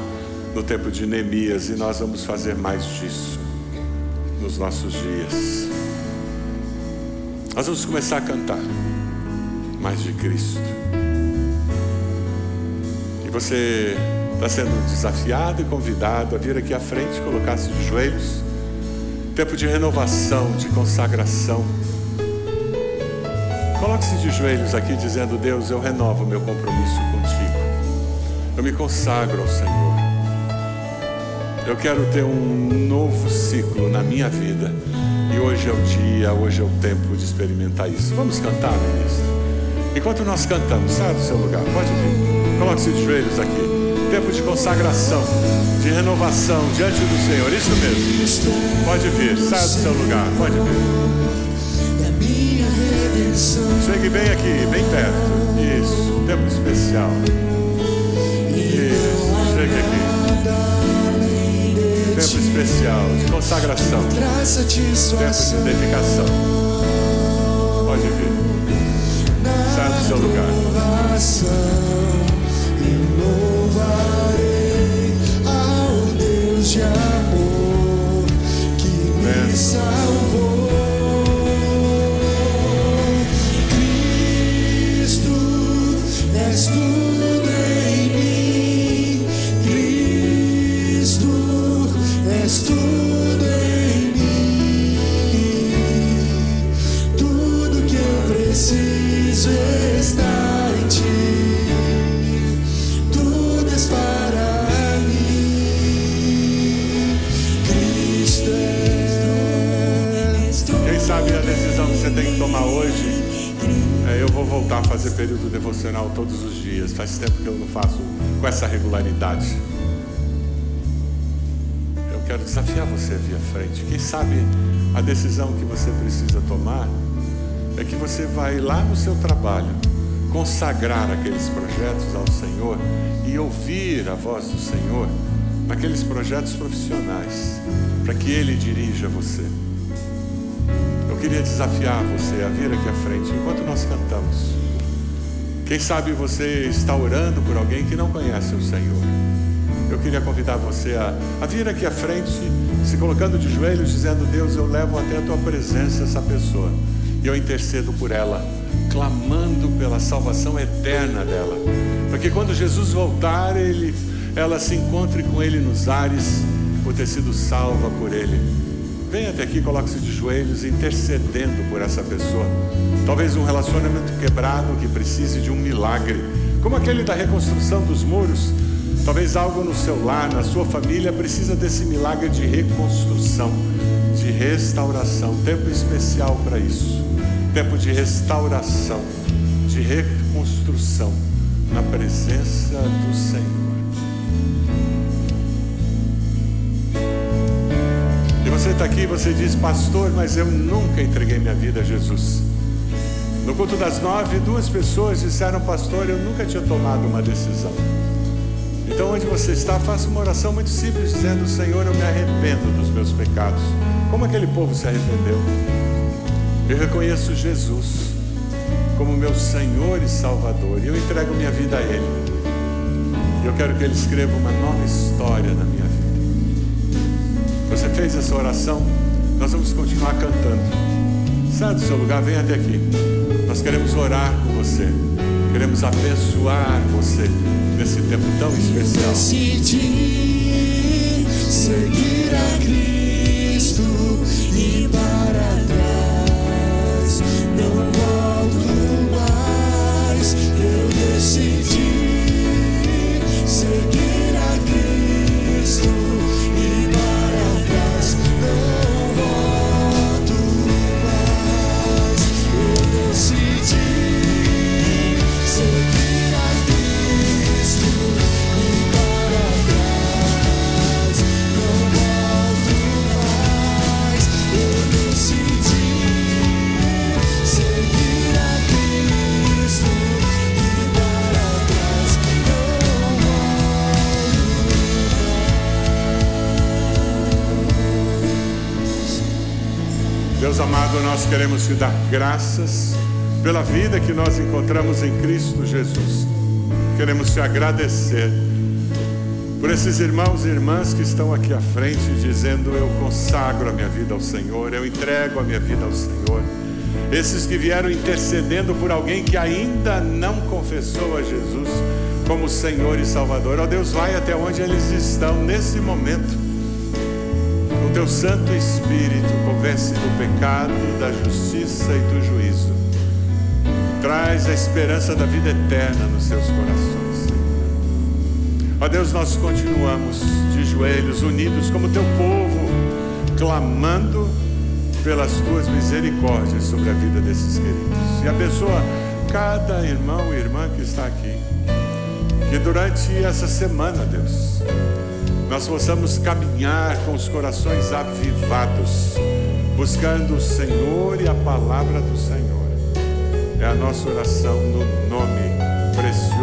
no tempo de Neemias, e nós vamos fazer mais disso nos nossos dias. Nós vamos começar a cantar mais de Cristo. E você está sendo desafiado e convidado a vir aqui à frente, colocar-se de joelhos. Tempo de renovação, de consagração. Coloque-se de joelhos aqui dizendo: Deus, eu renovo meu compromisso contigo. Eu me consagro ao Senhor. Eu quero ter um novo ciclo na minha vida. E hoje é o dia, hoje é o tempo de experimentar isso. Vamos cantar, ministro? Enquanto nós cantamos, saia do seu lugar, pode vir. Coloque-se de joelhos aqui. Tempo de consagração, de renovação diante do Senhor. Isso mesmo. Pode vir, saia do seu lugar, pode vir. Chegue bem aqui, bem perto. Isso, tempo especial. Isso, chegue aqui. Tempo especial de consagração. Tempo de dedicação. Pode vir. Saia do seu lugar. Louvarei ao Deus de amor que me salvou. Cristo, és tudo em mim. Cristo, és tudo em mim. Tudo que eu preciso está em ti. Para mim, Cristo és. Quem sabe a decisão que você tem que tomar hoje é: eu vou voltar a fazer período devocional todos os dias. Faz tempo que eu não faço com essa regularidade. Eu quero desafiar você a vir à frente. Quem sabe a decisão que você precisa tomar é que você vai lá no seu trabalho consagrar aqueles projetos ao Senhor e ouvir a voz do Senhor naqueles projetos profissionais, para que Ele dirija você. Eu queria desafiar você a vir aqui à frente enquanto nós cantamos. Quem sabe você está orando por alguém que não conhece o Senhor. Eu queria convidar você a vir aqui à frente, se colocando de joelhos, dizendo: Deus, eu levo até a Tua presença essa pessoa e eu intercedo por ela, clamando pela salvação eterna dela, para que quando Jesus voltar, ela se encontre com Ele nos ares, por ter sido salva por Ele. Venha até aqui, coloque-se de joelhos, intercedendo por essa pessoa. Talvez um relacionamento quebrado que precise de um milagre, como aquele da reconstrução dos muros. Talvez algo no seu lar, na sua família, precisa desse milagre de reconstrução, de restauração. Tempo especial para isso. Tempo de restauração, de reconstrução na presença do Senhor. E você está aqui e você diz: pastor, mas eu nunca entreguei minha vida a Jesus. No culto das 9, 2 pessoas disseram: pastor, eu nunca tinha tomado uma decisão. Então, onde você está, faça uma oração muito simples, dizendo: Senhor, eu me arrependo dos meus pecados, como aquele povo se arrependeu. Eu reconheço Jesus como meu Senhor e Salvador, e eu entrego minha vida a Ele. Eu quero que Ele escreva uma nova história na minha vida. Você fez essa oração? Nós vamos continuar cantando. Saia do seu lugar, venha até aqui. Nós queremos orar com você, queremos abençoar você nesse tempo tão especial. Decidi seguir a Cristo e para trás não volto mais. Eu decidi seguir a Cristo e para trás não volto mais. Eu decidi seguir a Cristo e para trás não volto mais. Eu decidi seguir a Cristo e para trás não volto. Deus amado, nós queremos te dar graças pela vida que nós encontramos em Cristo Jesus. Queremos te agradecer por esses irmãos e irmãs que estão aqui à frente dizendo: eu consagro a minha vida ao Senhor, eu entrego a minha vida ao Senhor. Esses que vieram intercedendo por alguém que ainda não confessou a Jesus como Senhor e Salvador. Ó Deus, vai até onde eles estão nesse momento. Com teu Santo Espírito, convence do pecado, da justiça e do juízo. Traz a esperança da vida eterna nos seus corações. Ó Deus, nós continuamos de joelhos, unidos como teu povo, clamando pelas tuas misericórdias sobre a vida desses queridos. E abençoa cada irmão e irmã que está aqui. Que durante essa semana, Deus, nós possamos caminhar com os corações avivados, buscando o Senhor e a palavra do Senhor. É a nossa oração no nome precioso